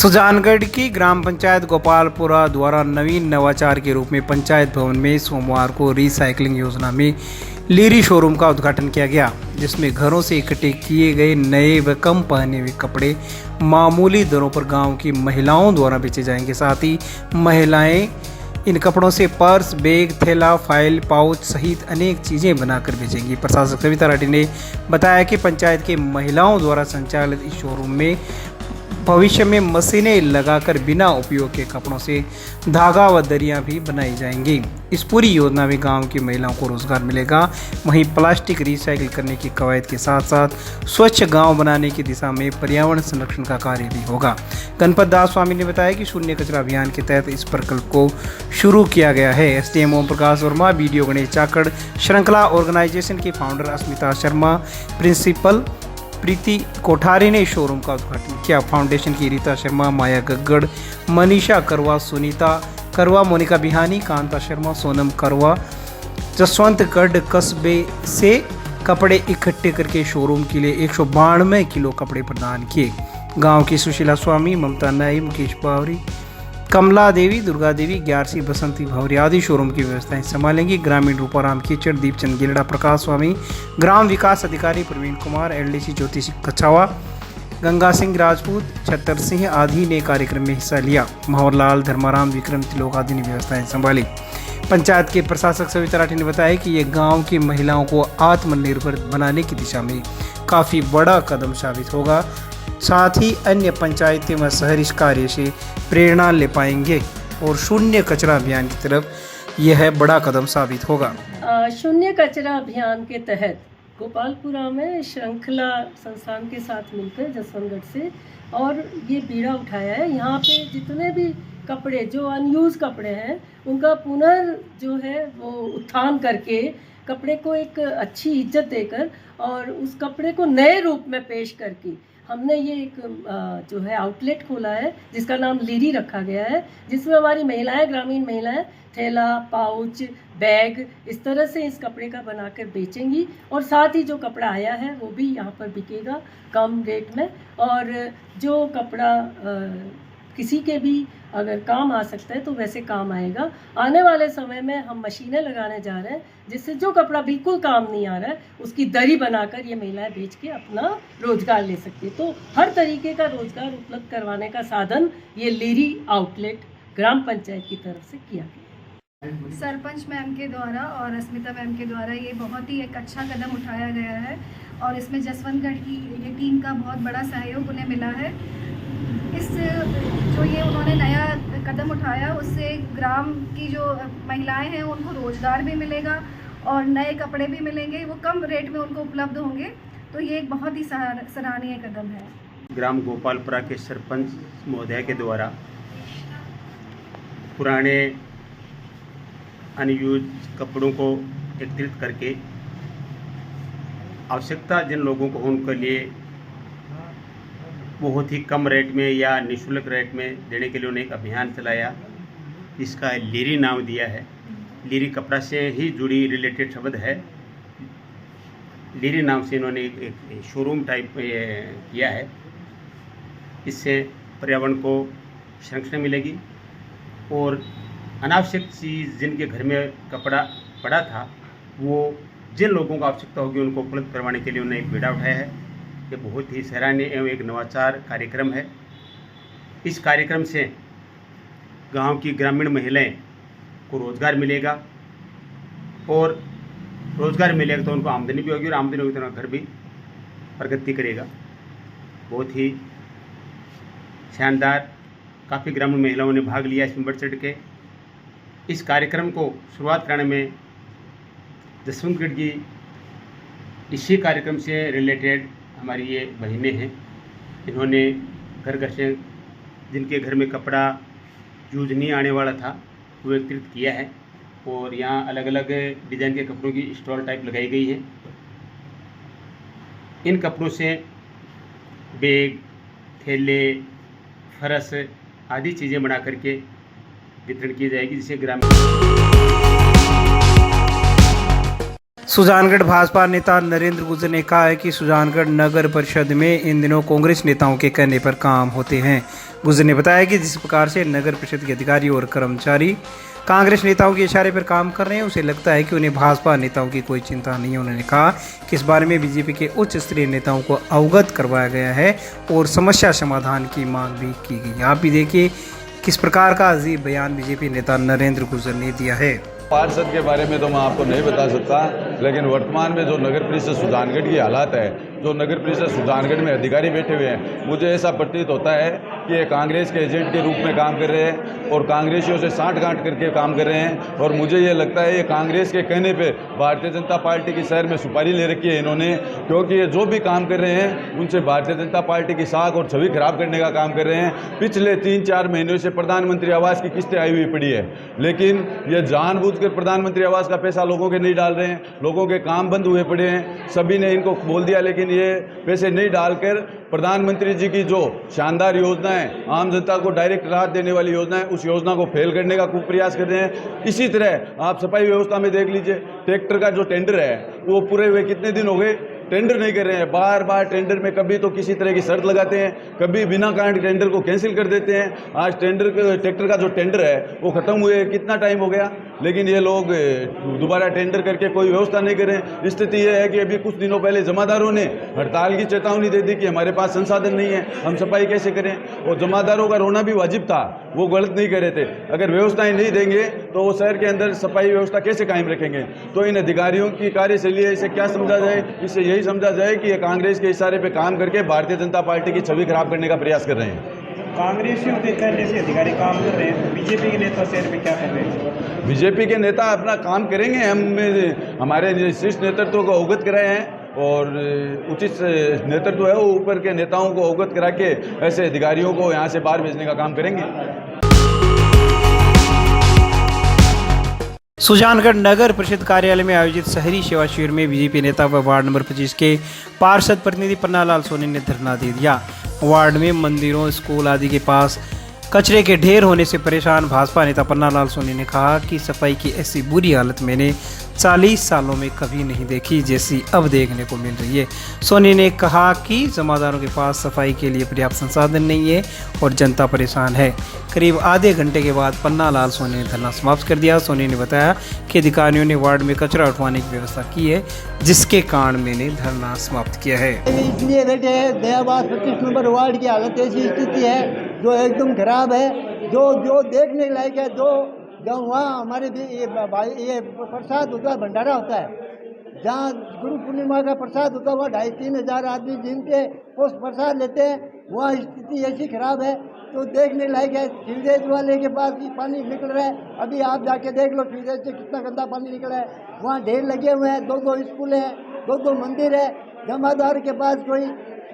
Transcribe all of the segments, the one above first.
सुजानगढ़ की ग्राम पंचायत गोपालपुरा द्वारा नवीन नवाचार के रूप में पंचायत भवन में सोमवार को रिसाइकलिंग योजना में लीरी शोरूम का उद्घाटन किया गया, जिसमें घरों से इकट्ठे किए गए नए व कम पहने हुए कपड़े मामूली दरों पर गांव की महिलाओं द्वारा बेचे जाएंगे। साथ ही महिलाएं इन कपड़ों से पर्स, बैग, थैला, फाइल, पाउच सहित अनेक चीजें बनाकर बेचेंगी। प्रशासक सविता राठी ने बताया कि पंचायत के महिलाओं द्वारा संचालित इस शोरूम में भविष्य में मशीनें लगाकर बिना उपयोग के कपड़ों से धागा व दरियां भी बनाई जाएंगी। इस पूरी योजना में गांव की महिलाओं को रोजगार मिलेगा। वहीं प्लास्टिक रिसाइकिल करने की कवायद के साथ साथ स्वच्छ गांव बनाने की दिशा में पर्यावरण संरक्षण का कार्य भी होगा। गणपत दास स्वामी ने बताया कि शून्य कचरा अभियान के तहत इस प्रकल्प को शुरू किया गया है। एसडीएम ओम प्रकाश वर्मा, बीडीओ गणेश चाकड़, श्रृंखला ऑर्गेनाइजेशन की फाउंडर अस्मिता शर्मा, प्रिंसिपल प्रीति कोठारी ने शोरूम का उद्घाटन किया। फाउंडेशन की रीता शर्मा, माया गग्गड़, मनीषा करवा, सुनीता करवा, मोनिका बिहानी, कांता शर्मा, सोनम करवा जसवंतगढ़ कस्बे से कपड़े इकट्ठे करके शोरूम के लिए 192 किलो कपड़े प्रदान किए। गांव की सुशीला स्वामी, ममता नाई, मुकेश बावरी, कमला देवी, दुर्गा देवी, ग्यारसी, बसंती भावरी आदि शोरूम की व्यवस्थाएं संभालेंगी। ग्रामीण रूपाराम कीचड़, दीपचंद गिलड़ा, प्रकाश स्वामी, ग्राम विकास अधिकारी प्रवीण कुमार, एलडीसी ज्योति सिंह कछावा, गंगा सिंह राजपूत, छतर सिंह आदि ने कार्यक्रम में हिस्सा लिया। मोहरलाल, धर्माराम, विक्रम तिलोक आदि ने व्यवस्थाएं संभाली। पंचायत के प्रशासक सविता राठी ने बताया कि ये गांव की महिलाओं को आत्मनिर्भर बनाने की दिशा में काफ़ी बड़ा कदम साबित होगा। साथ ही अन्य पंचायतें व शहर इस कार्य से प्रेरणा ले पाएंगे और शून्य कचरा अभियान की तरफ यह बड़ा कदम साबित होगा। शून्य कचरा अभियान के तहत गोपालपुरा में श्रृंखला संस्थान के साथ मिलकर जसवंतगढ़ से और ये बीड़ा उठाया है। यहाँ पे जितने भी कपड़े जो अनयूज कपड़े हैं उनका जो है वो उत्थान करके कपड़े को एक अच्छी इज्जत देकर और उस कपड़े को नए रूप में पेश करके हमने ये एक जो है आउटलेट खोला है जिसका नाम लीरी रखा गया है, जिसमें हमारी महिलाएं, ग्रामीण महिलाएं थैला, पाउच, बैग इस तरह से इस कपड़े का बनाकर बेचेंगी और साथ ही जो कपड़ा आया है वो भी यहाँ पर बिकेगा कम रेट में। और जो कपड़ा किसी के भी अगर काम आ सकता है तो वैसे काम आएगा। आने वाले समय में हम मशीनें लगाने जा रहे हैं जिससे जो कपड़ा बिल्कुल काम नहीं आ रहा है उसकी दरी बनाकर ये महिलाएं बेच के अपना रोजगार ले सकती है। तो हर तरीके का रोजगार उपलब्ध करवाने का साधन ये लीरी आउटलेट ग्राम पंचायत की तरफ से किया गया। सरपंच मैम के द्वारा और अस्मिता मैम के द्वारा ये बहुत ही एक अच्छा कदम उठाया गया है और इसमें जसवंतगढ़ की ये टीम का बहुत बड़ा सहयोग उन्हें मिला है। इस जो ये उन्होंने नया कदम उठाया उससे ग्राम की जो महिलाएं हैं उनको रोज़गार भी मिलेगा और नए कपड़े भी मिलेंगे, वो कम रेट में उनको उपलब्ध होंगे। तो ये एक बहुत ही सराहनीय कदम है। ग्राम गोपालपुरा के सरपंच महोदय के द्वारा पुराने अनयूज कपड़ों को एकत्रित करके आवश्यकता जिन लोगों को उनके लिए बहुत ही कम रेट में या निःशुल्क रेट में देने के लिए उन्होंने एक अभियान चलाया, इसका लीरी नाम दिया है। लीरी कपड़ा से ही जुड़ी रिलेटेड शब्द है। लीरी नाम से इन्होंने एक शोरूम टाइप किया है। इससे पर्यावरण को संरक्षण मिलेगी और अनावश्यक चीज़ जिनके घर में कपड़ा पड़ा था वो जिन लोगों को आवश्यकता होगी उनको उपलब्ध करवाने के लिए उन्होंने एक बीड़ा उठाया है। ये बहुत ही सराहनीय एवं एक नवाचार कार्यक्रम है। इस कार्यक्रम से गांव की ग्रामीण महिलाएं को रोज़गार मिलेगा और रोज़गार मिलेगा तो उनको आमदनी भी होगी और आमदनी होगी तो उनका घर भी प्रगति करेगा। बहुत ही शानदार, काफ़ी ग्रामीण महिलाओं ने भाग लिया इसमें बढ़ चढ़ के। इस कार्यक्रम को शुरुआत करने में जसवंतगढ़ की इसी कार्यक्रम से रिलेटेड हमारी ये बहनें हैं। इन्होंने घर घर से जिनके घर में कपड़ा यूज नहीं आने वाला था वो एकत्रित किया है और यहाँ अलग अलग डिज़ाइन के कपड़ों की स्टॉल टाइप लगाई गई है। इन कपड़ों से बैग, थैले, फरस आदि चीज़ें बना करके वितरण की जाएगी, जिससे ग्रामीण सुजानगढ़ भाजपा नेता नरेंद्र गुर्जर ने कहा है कि सुजानगढ़ नगर परिषद में इन दिनों कांग्रेस नेताओं के कहने पर काम होते हैं। गुर्जर ने बताया कि जिस प्रकार से नगर परिषद के अधिकारी और कर्मचारी कांग्रेस नेताओं के इशारे पर काम कर रहे हैं, उसे लगता है कि उन्हें भाजपा नेताओं की कोई चिंता नहीं है। उन्होंने कहा कि इस बारे में बीजेपी के उच्च स्तरीय नेताओं को अवगत करवाया गया है और समस्या समाधान की मांग भी की गई। आप भी देखिए किस प्रकार का अजीब बयान बीजेपी नेता नरेंद्र गुर्जर ने दिया है। पार्षद के बारे में तो मैं आपको नहीं बता सकता, लेकिन वर्तमान में जो नगर परिषद सुजानगढ़ की हालात है, जो नगर परिषद सुजानगढ़ में अधिकारी बैठे हुए हैं, मुझे ऐसा प्रतीत होता है कि ये कांग्रेस के एजेंट के रूप में काम कर रहे हैं और कांग्रेसियों से साठगांठ करके काम कर रहे हैं। और मुझे ये लगता है ये कांग्रेस के कहने पे भारतीय जनता पार्टी की शहर में सुपारी ले रखी है इन्होंने, क्योंकि ये जो भी काम कर रहे हैं उनसे भारतीय जनता पार्टी की साख और छवि खराब करने का काम कर रहे हैं। पिछले 3-4 महीनों से प्रधानमंत्री आवास की किस्तें आई हुई पड़ी है, लेकिन ये जानबूझकर प्रधानमंत्री आवास का पैसा लोगों के नहीं डाल रहे हैं। लोगों के काम बंद हुए पड़े हैं, सभी ने इनको बोल दिया, लेकिन ये पैसे नहीं डालकर प्रधानमंत्री जी की जो शानदार योजना है, आम जनता को डायरेक्ट राहत देने वाली योजना है, उस योजना को फेल करने का खूब प्रयास कर रहे हैं। इसी तरह आप सफाई व्यवस्था में देख लीजिए, ट्रैक्टर का जो टेंडर है वो पूरे हुए कितने दिन हो गए, टेंडर नहीं कर रहे हैं। बार बार टेंडर में कभी तो किसी तरह की शर्त लगाते हैं, कभी बिना कारण टेंडर को कैंसिल कर देते हैं। आज ट्रैक्टर का जो टेंडर है वो खत्म हुए कितना टाइम हो गया, लेकिन ये लोग दोबारा टेंडर करके कोई व्यवस्था नहीं करें। स्थिति ये है कि अभी कुछ दिनों पहले जमादारों ने हड़ताल की चेतावनी दे दी कि हमारे पास संसाधन नहीं है, हम सफाई कैसे करें। और जमादारों का रोना भी वाजिब था, वो गलत नहीं कर रहे थे। अगर व्यवस्थाएं नहीं देंगे तो वो शहर के अंदर सफाई व्यवस्था कैसे कायम रखेंगे। तो इन अधिकारियों की कार्यशैली इसे क्या समझा जाए, इससे यही समझा जाए कि ये कांग्रेस के इशारे पर काम करके भारतीय जनता पार्टी की छवि खराब करने का प्रयास कर रहे हैं। कांग्रेसियों के कहने से अधिकारी काम कर रहे हैं, बीजेपी के नेता शहर में क्या कर रहे हैं? बीजेपी के नेता अपना काम करेंगे, हम हमारे शीर्ष नेतृत्व को अवगत कराए हैं और उचित नेतृत्व है वो ऊपर के नेताओं को अवगत करा के ऐसे अधिकारियों को यहाँ से बाहर भेजने का काम करेंगे। सुजानगढ़ नगर परिषद कार्यालय में आयोजित शहरी सेवा शिविर में बीजेपी नेता व वार्ड नंबर 25 के पार्षद प्रतिनिधि पन्नालाल सोनी ने धरना दे दिया। वार्ड में मंदिरों, स्कूल आदि के पास कचरे के ढेर होने से परेशान भाजपा नेता पन्नालाल सोनी ने कहा कि सफाई की ऐसी बुरी हालत मैंने 40 सालों में कभी नहीं देखी जैसी अब देखने को मिल रही है। सोनी ने कहा कि जमादारों के पास सफाई के लिए पर्याप्त संसाधन नहीं है और जनता परेशान है। करीब आधे घंटे के बाद पन्नालाल सोनी ने धरना समाप्त कर दिया। सोनी ने बताया कि अधिकारियों ने वार्ड में कचरा उठवाने की व्यवस्था की है, जिसके कारण मैंने धरना समाप्त किया है। इसलिए बैठे हैं, दयाबाद 25 नंबर वार्ड की हालत ऐसी स्थिति है जो एकदम खराब है, जो देखने लायक है। जब वहाँ हमारे ये प्रसाद होता है, भंडारा होता है, जहाँ गुरु पूर्णिमा का प्रसाद होता है, वहाँ 2,500-3 हज़ार आदमी जिनके उस प्रसाद लेते हैं, वहाँ स्थिति ऐसी खराब है तो देखने लायक है। सीवरेज वाले के पास भी पानी निकल रहा है, अभी आप जाके देख लो सीवरेज से कितना गंदा पानी निकल रहा है। वहाँ ढेर लगे हुए हैं, 2-2 स्कूल हैं, 2-2 मंदिर है। जमादार के पास कोई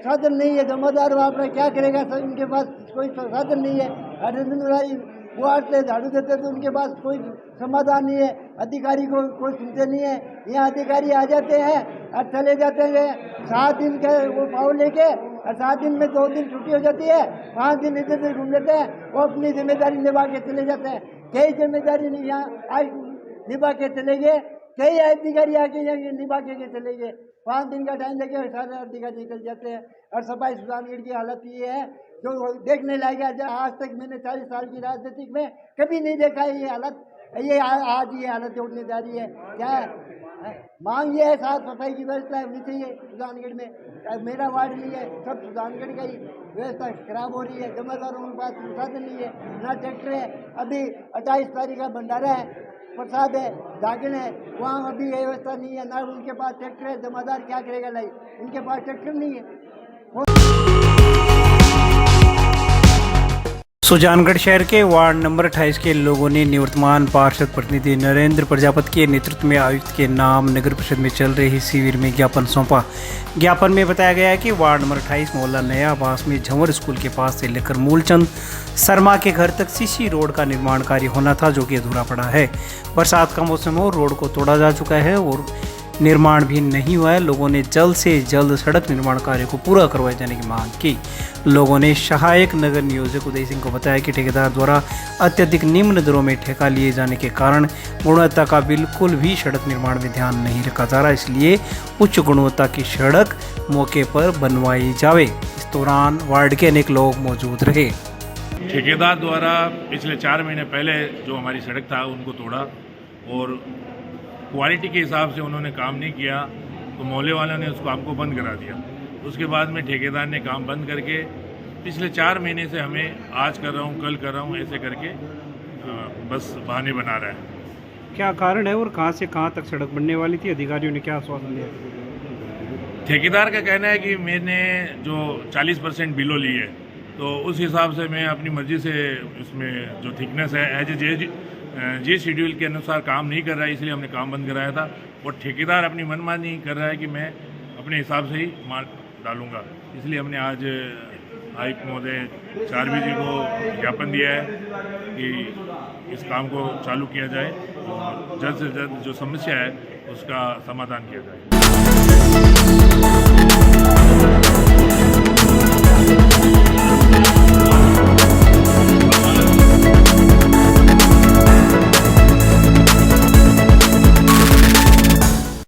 साधन नहीं है, जमादार वहाँ पर क्या करेगा, सर उनके पास कोई साधन नहीं है। वो आते झाड़ू देते तो उनके पास कोई समाधान नहीं है, अधिकारी को कोई सुनते नहीं है। यहाँ अधिकारी आ जाते हैं और चले जाते हैं 7 दिन का वो पाव लेके, और 7 दिन में 2 दिन छुट्टी हो जाती है, 5 दिन इधर उधर घूम लेते हैं, वो अपनी जिम्मेदारी निभा के चले जाते हैं। कई जिम्मेदारी नहीं यहाँ आज निभा के चले गए, कई अधिकारी आके यहाँ निभा के चले गए। 5 दिन का टाइम लेके सारे अधिकारी निकल जाते हैं। और सफाई सुजानगढ़ की हालत ये है जो देखने लायक है। आज तक मैंने 40 साल की राजनीति में कभी नहीं देखा है ये हालत। ये आज ये हालत होने जा रही है। क्या है मांग ये है, साफ सफाई की व्यवस्था होनी चाहिए सुजानगढ़ में। मेरा वार्ड नहीं है, सब सुजानगढ़ का ही व्यवस्था खराब हो रही है। जमादारों के पास संसाधन नहीं है, ना ट्रैक्टर है। अभी 28 तारीख का भंडारा है, प्रसाद है, जागरण है, वहाँ अभी व्यवस्था नहीं है, ना उनके पास ट्रैक्टर है। जमादार क्या करेगा, लाई उनके पास ट्रैक्टर नहीं है। सुजानगढ़ शहर के वार्ड नंबर 28 के लोगों ने निवर्तमान पार्षद प्रतिनिधि नरेंद्र प्रजापति के नेतृत्व में आयुक्त के नाम नगर परिषद में चल रही शिविर में ज्ञापन सौंपा। ज्ञापन में बताया गया है कि वार्ड नंबर 28 मोहल्ला नया आवास में झंवर स्कूल के पास से लेकर मूलचंद शर्मा के घर तक सीसी रोड का निर्माण कार्य होना था, जो कि अधूरा पड़ा है। बरसात का मौसम हो, रोड को तोड़ा जा चुका है और निर्माण भी नहीं हुआ है। लोगों ने जल्द से जल्द सड़क निर्माण कार्य को पूरा करवाए जाने की मांग की। लोगों ने सहायक नगर नियोजक उदय सिंह को बताया कि ठेकेदार द्वारा अत्यधिक निम्न दरों में ठेका लिए जाने के कारण गुणवत्ता का बिल्कुल भी सड़क निर्माण में ध्यान नहीं रखा जा रहा, इसलिए उच्च गुणवत्ता की सड़क मौके पर बनवाई जावे। इस दौरान वार्ड के अनेक लोग मौजूद रहे। ठेकेदार द्वारा पिछले 4 महीने पहले जो हमारी सड़क था उनको तोड़ा और क्वालिटी के हिसाब से उन्होंने काम नहीं किया, तो मोहल्ले वालों ने उसको हमको बंद करा दिया। उसके बाद में ठेकेदार ने काम बंद करके पिछले 4 महीने से हमें आज कर रहा हूँ, कल कर रहा हूँ, ऐसे करके बस बहाने बना रहा है। क्या कारण है और कहाँ से कहाँ तक सड़क बनने वाली थी? अधिकारियों ने क्या आश्वासन दिया? ठेकेदार का कहना है कि मैंने जो 40% बिलो ली है, तो उस हिसाब से मैं अपनी मर्जी से इसमें जो थिकनेस है एज ए जे शेड्यूल के अनुसार काम नहीं कर रहा है, इसलिए हमने काम बंद कराया था। और ठेकेदार अपनी मनमानी कर रहा है कि मैं अपने हिसाब से ही माल डालूंगा, इसलिए हमने आज आयुक्त महोदय चारवी जी को ज्ञापन दिया है कि इस काम को चालू किया जाए और जल्द से जल्द जो समस्या है उसका समाधान किया जाए।